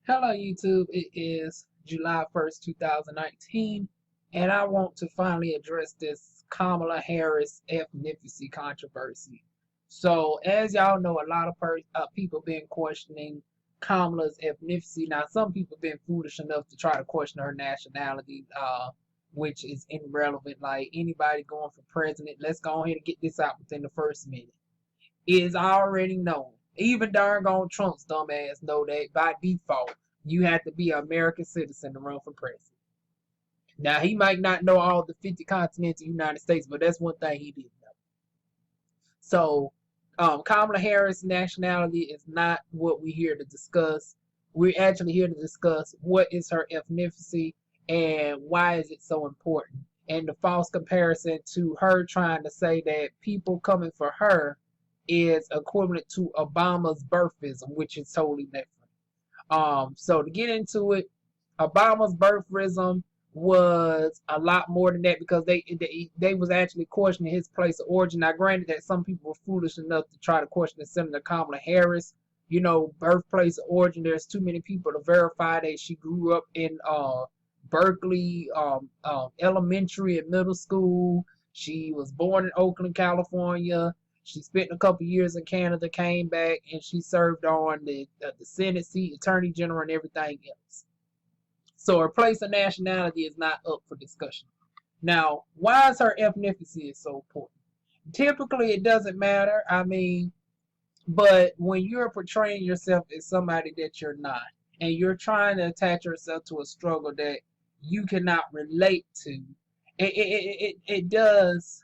Hello YouTube, it is July 1st, 2019, and I want to finally address this Kamala Harris ethnicity controversy. So, as y'all know, a lot of people been questioning Kamala's ethnicity. Now, some people been foolish enough to try to question her nationality, which is irrelevant. Like anybody going for president, let's go ahead and get this out within the first minute. It is already known. Even darn on Trump's dumb ass know that by default you have to be an American citizen to run for president. Now he might not know all the 50 continents of the United States, but that's one thing he didn't know. So Kamala Harris' nationality is not what we're here to discuss. We're actually here to discuss what is her ethnicity and why is it so important. And the false comparison to her trying to say that people coming for her is equivalent to Obama's birthism, which is totally different. So to get into it, Obama's birtherism was a lot more than that because they was actually questioning his place of origin. Now, granted that some people were foolish enough to try to question Senator Kamala Harris, birthplace of origin. There's too many people to verify that she grew up in Berkeley, elementary and middle school. She was born in Oakland, California. She spent a couple years in Canada, came back, and she served on the Senate seat, Attorney General, and everything else. So her place of nationality is not up for discussion. Now, why is her ethnicity so important? Typically, it doesn't matter. But when you're portraying yourself as somebody that you're not, and you're trying to attach yourself to a struggle that you cannot relate to, it does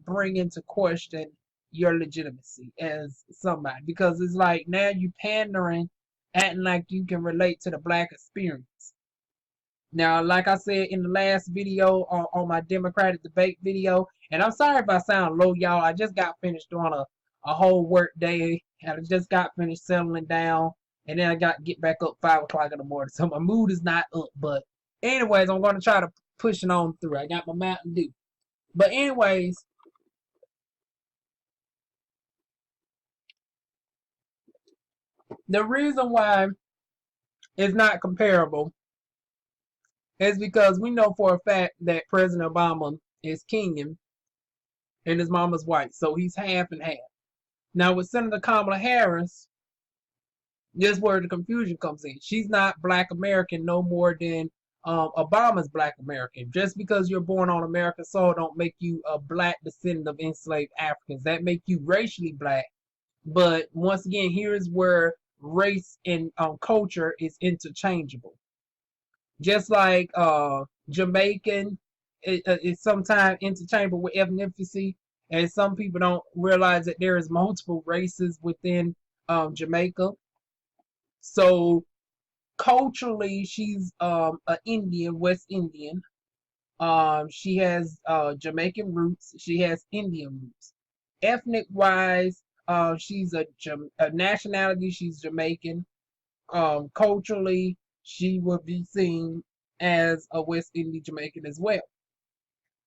bring into question your legitimacy as somebody, because it's like now you pandering, acting like you can relate to the black experience. Now, like I said in the last video on my Democratic debate video, and I'm sorry if I sound low, y'all. I just got finished doing a whole work day, and I just got finished settling down, and then I got to get back up 5 o'clock in the morning. So my mood is not up. But anyways, I'm going to try to push it on through. I got my Mountain Dew. But anyways, the reason why it's not comparable is because we know for a fact that President Obama is Kenyan and his mama's white, so he's half and half. Now with Senator Kamala Harris, this is where the confusion comes in. She's not Black American no more than Obama's Black American. Just because you're born on American soil don't make you a Black descendant of enslaved Africans. That make you racially Black. But once again, here's where race and culture is interchangeable. Just like Jamaican is sometimes interchangeable with ethnicity, and some people don't realize that there is multiple races within Jamaica. So culturally, she's an Indian, West Indian. She has Jamaican roots. She has Indian roots. Ethnic wise, she's a nationality. She's Jamaican. Culturally, she would be seen as a West Indian Jamaican as well.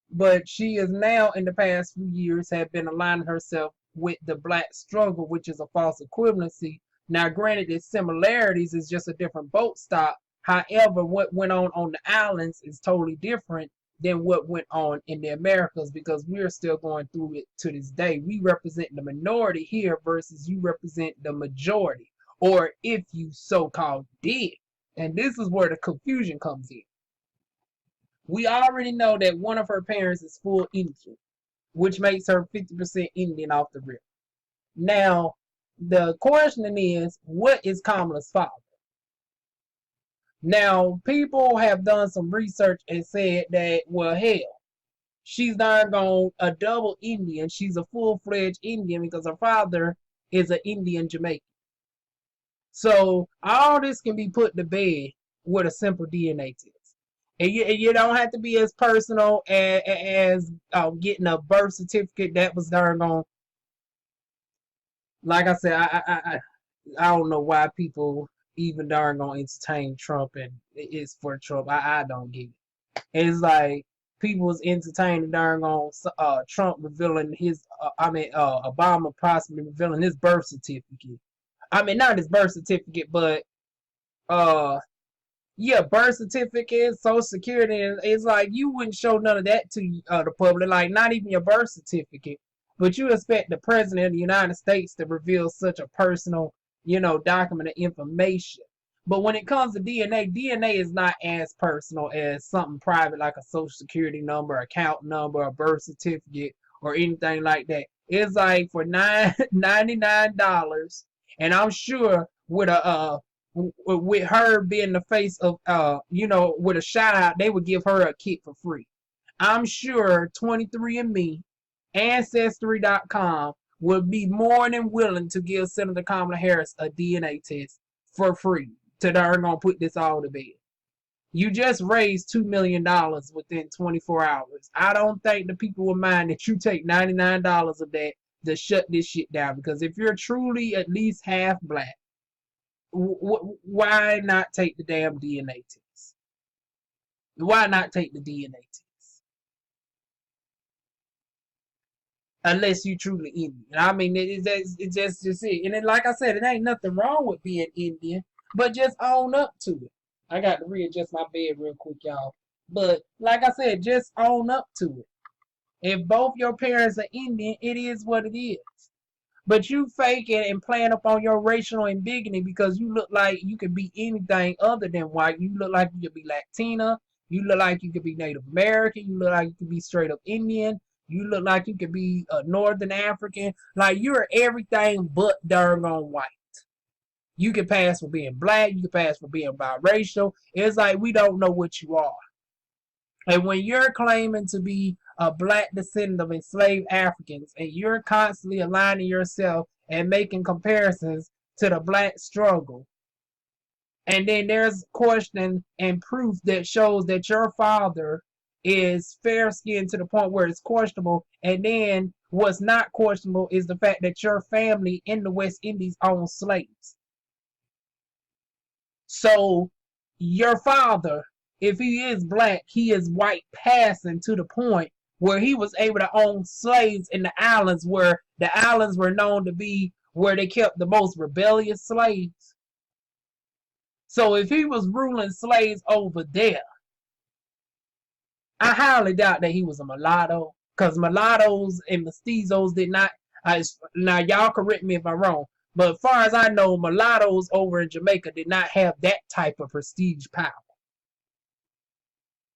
But she is now, in the past few years, have been aligning herself with the black struggle, which is a false equivalency. Now, granted, its similarities is just a different boat stop. However, what went on the islands is totally different than what went on in the Americas, because we're still going through it to this day. We represent the minority here versus you represent the majority, or if you so-called did. And this is where the confusion comes in. We already know that one of her parents is full Indian, which makes her 50% Indian off the rip. Now, the question is, what is Kamala's father? Now, people have done some research and said that, well, hell, she's not going a double Indian. She's a full-fledged Indian because her father is an Indian Jamaican. So all this can be put to bed with a simple DNA test. And you don't have to be as personal as getting a birth certificate that was darn on. Like I said, I don't know why people even darn gonna entertain Trump and it's for Trump. I don't get it. It's like people was entertaining darn on Trump revealing his. Obama possibly revealing his birth certificate. I mean, not his birth certificate, but uh yeah, birth certificate, social security, and it's like you wouldn't show none of that to the public, like not even your birth certificate. But you expect the president of the United States to reveal such a personal, documented information. But when it comes to DNA, DNA is not as personal as something private like a social security number, account number, a birth certificate, or anything like that. It's like for $99, and I'm sure with her being the face of with a shout out, they would give her a kit for free. I'm sure 23andMe, Ancestry.com would be more than willing to give Senator Kamala Harris a DNA test for free to darn gonna put this all to bed. You just raised $2 million within 24 hours. I don't think the people will mind that you take $99 of that to shut this shit down, because if you're truly at least half black, why not take the damn DNA test? Why not take the DNA test? Unless you truly Indian. I mean, it's just it. And then, like I said, it ain't nothing wrong with being Indian, but just own up to it. I got to readjust my bed real quick, y'all. But like I said, just own up to it. If both your parents are Indian, it is what it is. But you fake it and playing up on your racial ambiguity because you look like you could be anything other than white. You look like you could be Latina. You look like you could be Native American. You look like you could be straight up Indian. You look like you could be Northern African. Like you're everything but darn on white. You can pass for being black. You can pass for being biracial. It's like we don't know what you are. And when you're claiming to be a black descendant of enslaved Africans and you're constantly aligning yourself and making comparisons to the black struggle, and then there's question and proof that shows that your father is fair skinned to the point where it's questionable, and then what's not questionable is the fact that your family in the West Indies owned slaves. So your father, if he is black, he is white passing to the point where he was able to own slaves in the islands, where the islands were known to be where they kept the most rebellious slaves. So if he was ruling slaves over there, I highly doubt that he was a mulatto, because mulattoes and mestizos did not. Now y'all correct me if I'm wrong, but as far as I know, mulattoes over in Jamaica did not have that type of prestige power.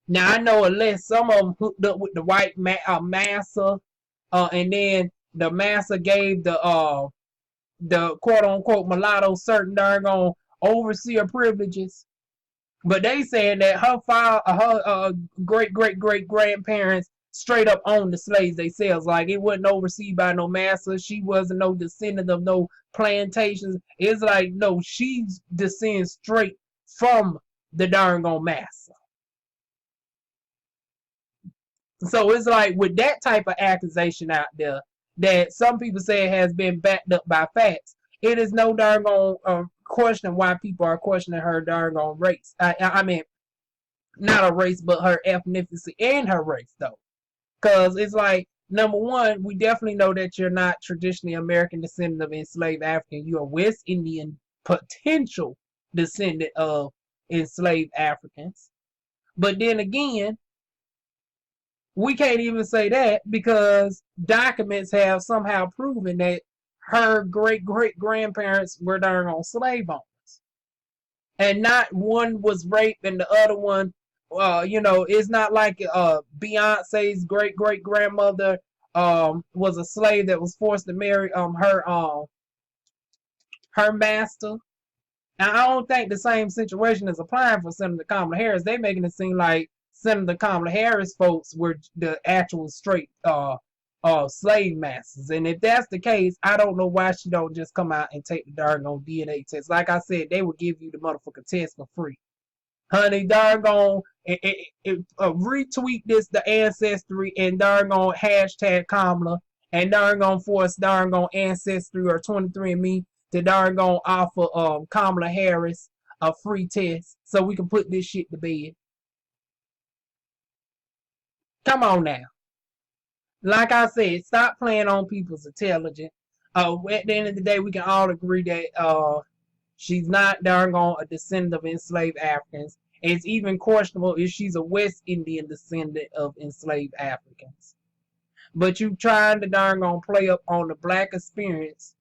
Now I know unless some of them hooked up with the white massa, and then the massa gave the quote unquote mulatto certain darn overseer privileges. But they said that her great grandparents straight up owned the slaves themselves. Like it wasn't overseen by no massa. She wasn't no descendant of no plantations. It's like no, she descends straight from the darn massa. So it's like with that type of accusation out there that some people say has been backed up by facts, it is no darn question why people are questioning her darn race. I mean, not a race, but her ethnicity and her race, though. Because it's like, number one, we definitely know that you're not traditionally American descendant of enslaved African. You're a West Indian potential descendant of enslaved Africans. But then again, we can't even say that because documents have somehow proven that her great grandparents were darn on slave owners. And not one was raped and the other one, it's not like Beyonce's great grandmother was a slave that was forced to marry her master. Now I don't think the same situation is applying for Senator Kamala Harris. They making it seem like Senator Kamala Harris folks were the actual straight slave masters. And if that's the case, I don't know why she don't just come out and take the darn DNA test. Like I said, they will give you the motherfucking test for free. Honey, darn retweet this, the Ancestry, and darn hashtag Kamala, and darn force darn Ancestry or 23andMe to darn offer Kamala Harris a free test so we can put this shit to bed. Come on now. Like I said, stop playing on people's intelligence. At the end of the day, we can all agree that She's not darn gone a descendant of enslaved Africans. It's even questionable if she's a West Indian descendant of enslaved Africans. But you trying to darn gonna play up on the black experience.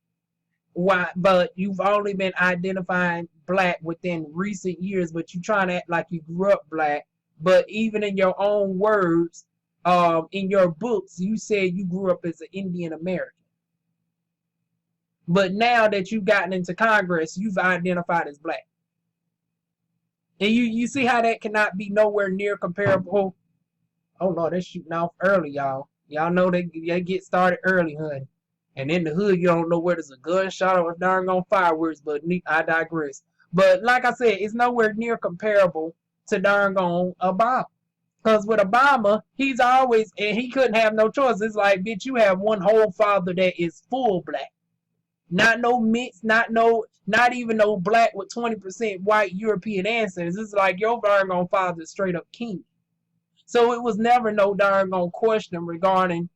Why? But you've only been identifying black within recent years. But you trying to act like you grew up black. But even in your own words, in your books, you said you grew up as an Indian American. But now that you've gotten into Congress, you've identified as black. And you see how that cannot be nowhere near comparable. Oh no, they're shooting off early, y'all. Y'all know they get started early, honey. And in the hood, you don't know where there's a gunshot or darn on fireworks, but I digress. But like I said, it's nowhere near comparable to darn on Obama. Because with Obama, he's always, and he couldn't have no choice. It's like, bitch, you have one whole father that is full black. Not no mix, not even no black with 20% white European ancestors. It's like your darn on father is straight up king. So it was never no darn on question regarding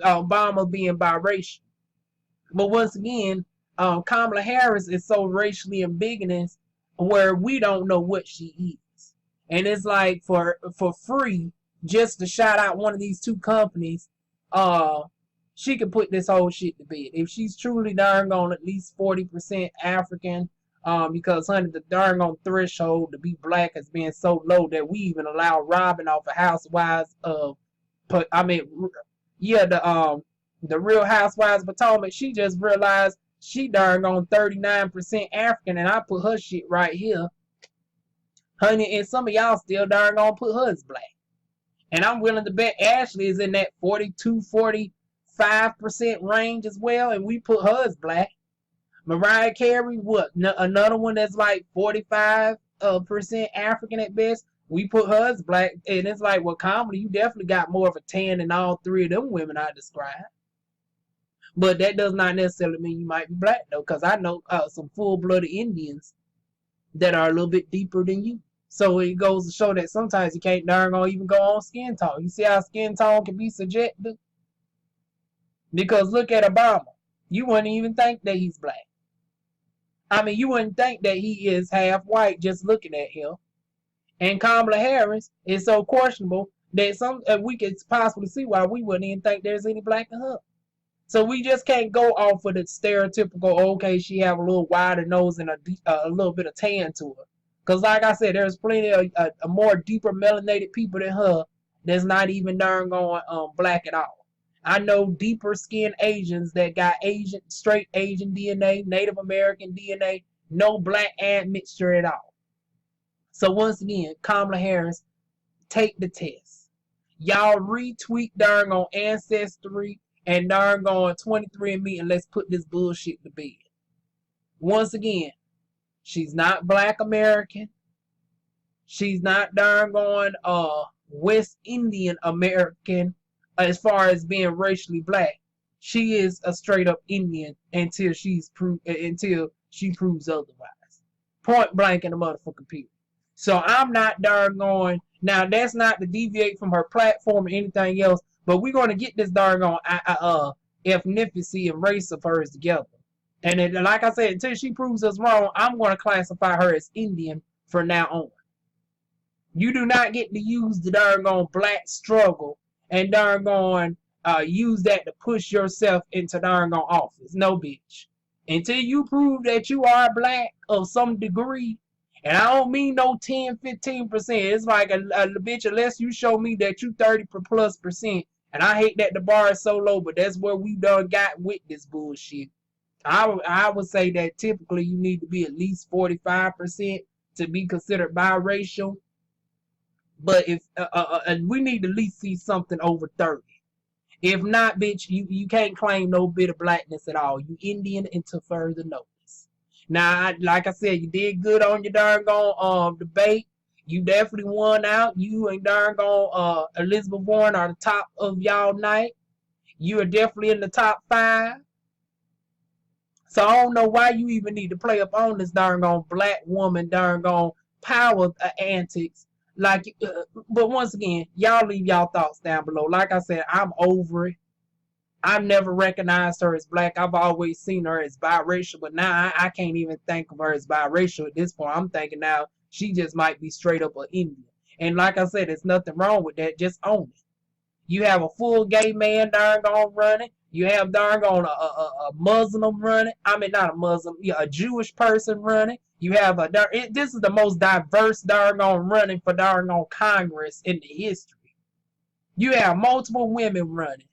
Obama being biracial. But once again, Kamala Harris is so racially ambiguous where we don't know what she is. And it's like for free, just to shout out one of these two companies, she could put this whole shit to bed. If she's truly darn on at least 40% African, because honey, the darn on threshold to be black has been so low that we even allow robbing off of housewives of, the Real Housewives of Potomac. She just realized she darn on 39% African, and I put her shit right here, honey. And some of y'all still darn on put her as black, and I'm willing to bet Ashley is in that 42-45% range as well, and we put her as black. Mariah Carey, what? Another one that's like 45% African at best. We put her as black, and it's like, well, Kamala, you definitely got more of a tan than all three of them women I described. But that does not necessarily mean you might be black, though, because I know some full-blooded Indians that are a little bit deeper than you. So it goes to show that sometimes you can't darn on even go on skin tone. You see how skin tone can be subjective? Because look at Obama. You wouldn't even think that he's black. I mean, you wouldn't think that he is half white just looking at him. And Kamala Harris is so questionable that we could possibly see why we wouldn't even think there's any black in her. So we just can't go off of the stereotypical, okay, she have a little wider nose and a little bit of tan to her. Because like I said, there's plenty of a more deeper melanated people than her that's not even darn going black at all. I know deeper skinned Asians that got straight Asian DNA, Native American DNA, no black admixture at all. So once again, Kamala Harris, take the test. Y'all retweet darn on Ancestry and darn on 23andMe, and let's put this bullshit to bed. Once again, she's not black American. She's not darn going West Indian American as far as being racially black. She is a straight up Indian until she proves otherwise. Point blank in the motherfucking period. So I'm not darn going. Now that's not to deviate from her platform or anything else, but we're going to get this darn on ethnicity and race of hers together. And then, like I said, until she proves us wrong, I'm going to classify her as Indian from now on. You do not get to use the darn on black struggle and darn on use that to push yourself into darn on office. No, bitch. Until you prove that you are black of some degree, and I don't mean no 10, 15%. It's like a bitch, unless you show me that you 30+%. And I hate that the bar is so low, but that's where we done got with this bullshit. I would say that typically you need to be at least 45% to be considered biracial. But if we need to at least see something over 30. If not, bitch, you can't claim no bit of blackness at all. You Indian until further notice. Now, like I said, you did good on your darn gone debate. You definitely won out. You and darn gone Elizabeth Warren are the top of y'all night. You are definitely in the top 5. So I don't know why you even need to play up on this darn gone black woman darn gone power antics. Like, but once again, y'all leave y'all thoughts down below. Like I said, I'm over it. I've never recognized her as black. I've always seen her as biracial, but now I can't even think of her as biracial at this point. I'm thinking now she just might be straight up an Indian. And like I said, there's nothing wrong with that. Just own it. You have a full gay man darn gone running. You have darn gone a Muslim running. I mean, not a Muslim, yeah, a Jewish person running. You have this is the most diverse darn gone running for darn gone Congress in the history. You have multiple women running.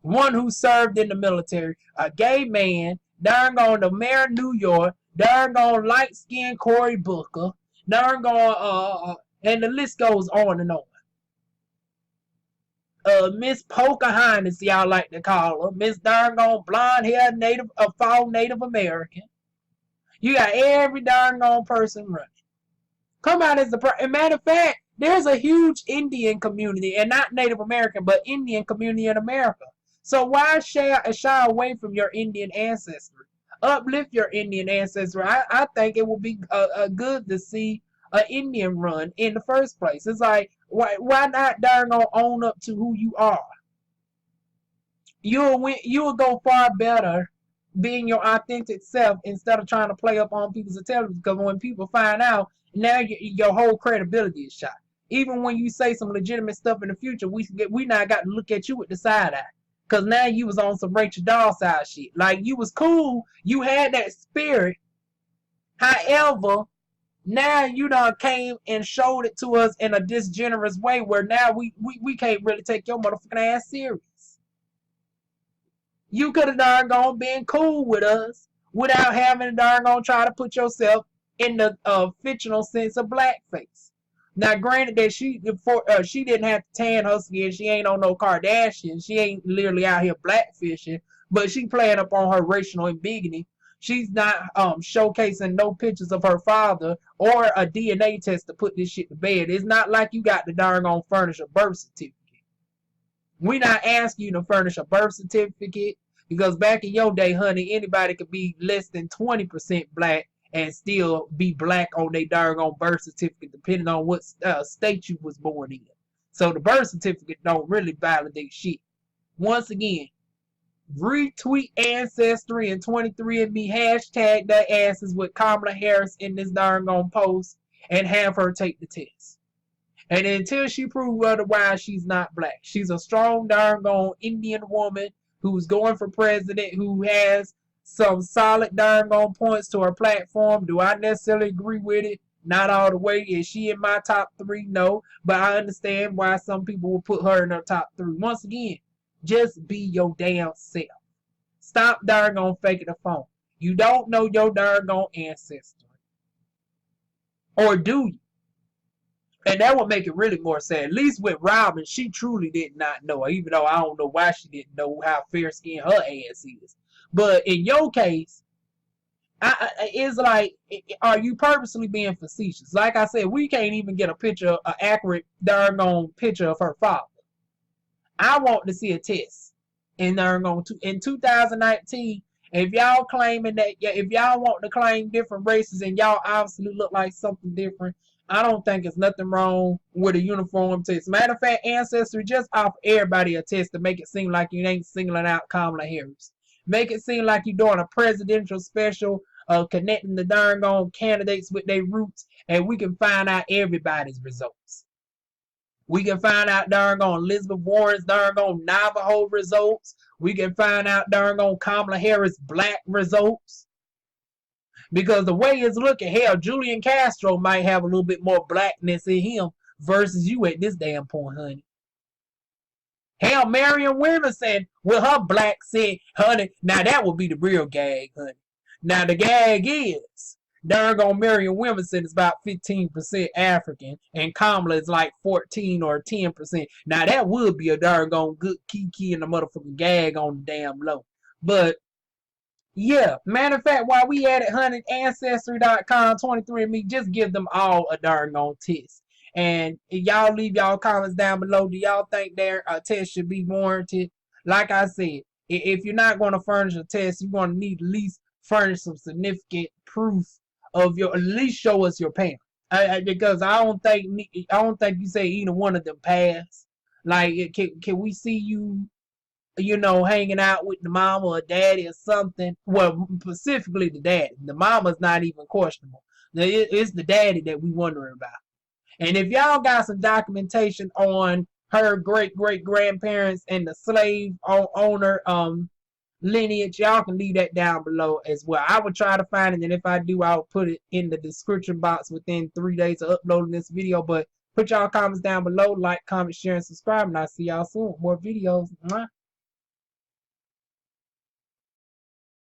One who served in the military, a gay man, darn gone the mayor of New York, darn gone light skinned Cory Booker, darn gone and the list goes on and on. Miss Pocahontas, y'all like to call her, Miss darn gone blonde hair fall Native American. You got every darn gone person running. Come out as a matter of fact, there's a huge Indian community, and not Native American, but Indian community in America. So why shy away from your Indian ancestry? Uplift your Indian ancestry. I think it would be good to see an Indian run in the first place. It's like, why not darn gonna own up to who you are? You'll go far better being your authentic self instead of trying to play up on people's intelligence. Because when people find out, now your whole credibility is shot. Even when you say some legitimate stuff in the future, we not got to look at you with the side eye. Because now you was on some Rachel Dawson shit. Like, you was cool. You had that spirit. However, now you done came and showed it to us in a disgenerous way where now we can't really take your motherfucking ass serious. You could have darn gone been cool with us without having to darn gone try to put yourself in the fictional sense of blackface. Now, granted that she didn't have to tan her skin. She ain't on no Kardashian. She ain't literally out here blackfishing. But she playing up on her racial ambiguity. She's not showcasing no pictures of her father or a DNA test to put this shit to bed. It's not like you got to darn gone furnish a birth certificate. We not asking you to furnish a birth certificate because back in your day, honey, anybody could be less than 20% black and still be black on their darn birth certificate, depending on what state you was born in. So the birth certificate don't really validate shit. Once again, retweet Ancestry and 23andMe, hashtag their asses with Kamala Harris in this darn post and have her take the test. And until she proves otherwise, she's not black. She's a strong darn Indian woman who's going for president, who has some solid darn points to her platform. Do I necessarily agree with it? Not all the way. Is she in my top 3? No. But I understand why some people will put her in their top 3. Once again, just be your damn self. Stop darn faking the phone. You don't know your darn ancestry. Or do you? And that would make it really more sad. At least with Robin, she truly did not know her, even though I don't know why she didn't know how fair-skinned her ass is. But in your case, it's like, are you purposely being facetious? Like I said, we can't even get a picture, an accurate, darn picture of her father. I want to see a test in 2019. If y'all claiming that, if y'all want to claim different races and y'all obviously look like something different, I don't think it's nothing wrong with a uniform test. Matter of fact, Ancestry just offer everybody a test to make it seem like you ain't singling out Kamala Harris. Make it seem like you're doing a presidential special, connecting the darn candidates with their roots, and we can find out everybody's results. We can find out darn Elizabeth Warren's darn Navajo results. We can find out darn Kamala Harris black results. Because the way it's looking, hell, Julian Castro might have a little bit more blackness in him versus you at this damn point, honey. Hell, Marion Williamson with her black scent, honey. Now that would be the real gag, honey. Now the gag is, darn Marion Williamson is about 15% African, and Kamala is like 14 or 10%. Now that would be a darn good kiki and a motherfucking gag on the damn low. But yeah, matter of fact, while we at it, honey, Ancestry.com, 23andMe, just give them all a darn test. And y'all leave y'all comments down below. Do y'all think their test should be warranted? Like I said, if you're not going to furnish a test, you're going to need at least furnish some significant proof of your, at least show us your parent. Because I don't think you say either one of them pass. Like, can we see you you know, hanging out with the mama or daddy or something. Well, specifically the daddy. The mama's not even questionable. It's the daddy that we wondering about. And if y'all got some documentation on her great great grandparents and the slave owner lineage, y'all can leave that down below as well. I will try to find it, and if I do, I'll put it in the description box within 3 days of uploading this video. But put y'all comments down below, like, comment, share, and subscribe, and I'll see y'all soon with more videos. Mwah.